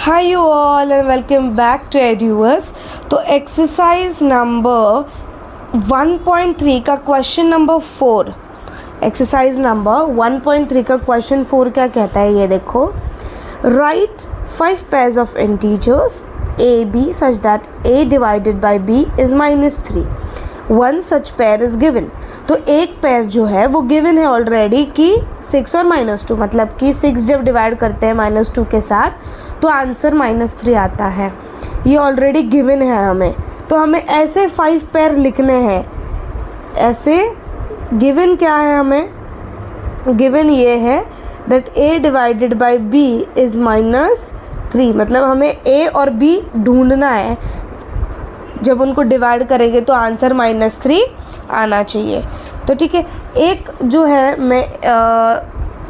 Hi you all and welcome back to Eduverse। तो exercise number 1.3 का question number 4, exercise number 1.3 का question 4 क्या कहता है ये देखो। Right 5 pairs of integers a b such that a divided by b is -3। One such pair is given. तो एक पेयर जो है वो गिवन है ऑलरेडी कि 6 और -2, मतलब कि 6 जब डिवाइड करते हैं -2 के साथ तो आंसर -3 आता है। ये ऑलरेडी गिवन है हमें, तो हमें ऐसे 5 पेयर लिखने हैं। ऐसे गिवन क्या है हमें, गिवन ये है that a divided by b is -3, मतलब हमें a और b ढूंढना है। जब उनको डिवाइड करेंगे तो आंसर -3 आना चाहिए। तो ठीक है, एक जो है मैं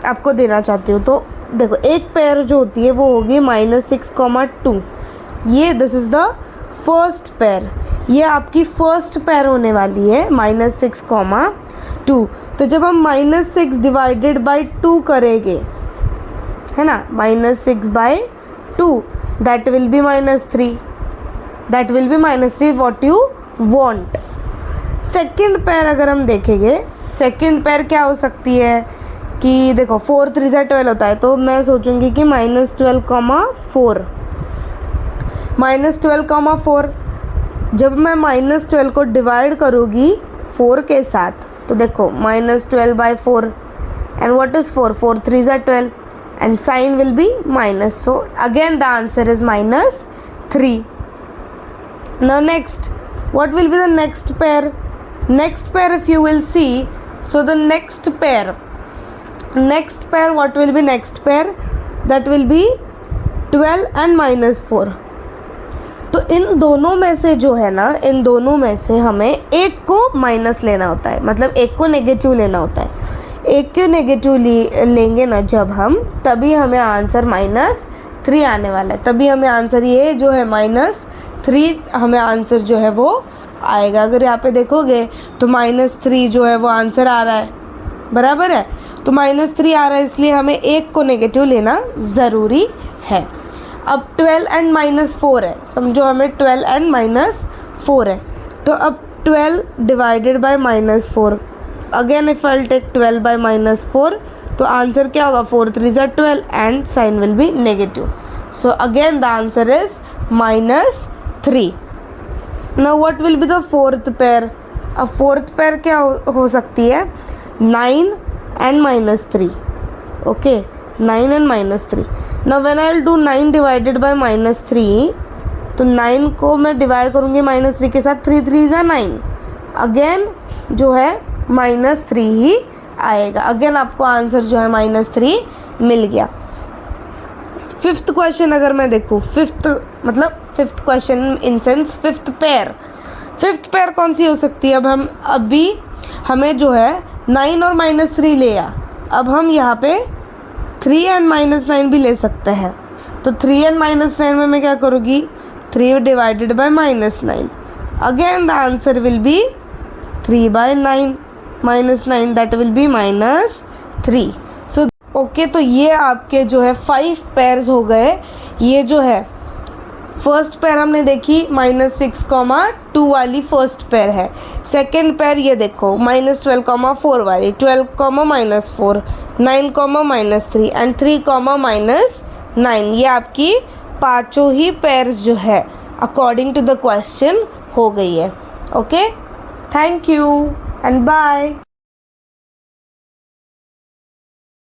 आपको देना चाहती हूँ। तो देखो एक पेयर जो होती है वो होगी -6,2। ये this is the first pair, ये आपकी फर्स्ट पेयर होने वाली है -6,2। तो जब हम -6 डिवाइडेड बाई 2 करेंगे, है ना, -6/2 that will be -3, that will be -3 what you want. Second pair अगर हम देखेंगे, सेकेंड पेयर क्या हो सकती है कि देखो 4 3 से 12 होता है, तो मैं सोचूंगी कि -12,4 -12,4। जब मैं -12 को डिवाइड करूँगी 4 के साथ, तो देखो -12/4 एंड व्हाट इज़ 4 4 3 से 12 and sign will be minus, so again the answer is -3। Now next, what will be the next pair? Next pair, if you will see, so the next pair, what will be next pair? That will be 12 and -4। तो इन दोनों में से जो है ना, इन दोनों में से हमें एक को माइनस लेना होता है, मतलब एक को नेगेटिव लेना होता है। एक को नेगेटिव लेंगे ना जब हम, तभी हमें आंसर -3 आने वाला है। तभी हमें आंसर ये जो है -3 हमें आंसर जो है वो आएगा। अगर यहाँ पे देखोगे तो -3 जो है वो आंसर आ रहा है, बराबर है। तो -3 आ रहा है, इसलिए हमें एक को नेगेटिव लेना ज़रूरी है। अब 12 एंड -4 है, समझो हमें 12 एंड -4 है। तो अब 12 divided by -4, again if I take 12 by -4, तो आंसर क्या होगा 4 3 से 12 and sign will be negative. So again the answer is -3। Now what will be the fourth pair? अब फोर्थ पेयर क्या हो सकती है, 9 and -3। Okay, 9 and -3। Now when I will do 9 divided by -3, तो 9 को मैं डिवाइड करूँगी -3 के साथ, 3 3 is 9, अगेन जो है -3 ही आएगा। अगेन आपको आंसर जो है -3 मिल गया। फिफ्थ क्वेश्चन अगर मैं देखूँ, fifth question in sense fifth pair कौन सी हो सकती है। अब हम अभी हमें जो है 9 और -3 लिया, अब हम यहाँ पे 3 and -9 भी ले सकते हैं। तो 3 and -9 में मैं क्या करूँगी, 3 divided by -9, again the answer will be 3/9 -9 that will be -3। So okay, तो ये आपके जो है 5 पेयर्स हो गए। ये जो है फर्स्ट पेयर हमने देखी -6,2 वाली फर्स्ट पेयर है। सेकंड पेयर ये देखो -12,4 वाली, 12, -4, 9, -3 एंड 3, -9। ये आपकी पांचों ही पेयर्स जो है अकॉर्डिंग टू द क्वेश्चन हो गई है। Okay, thank you and bye.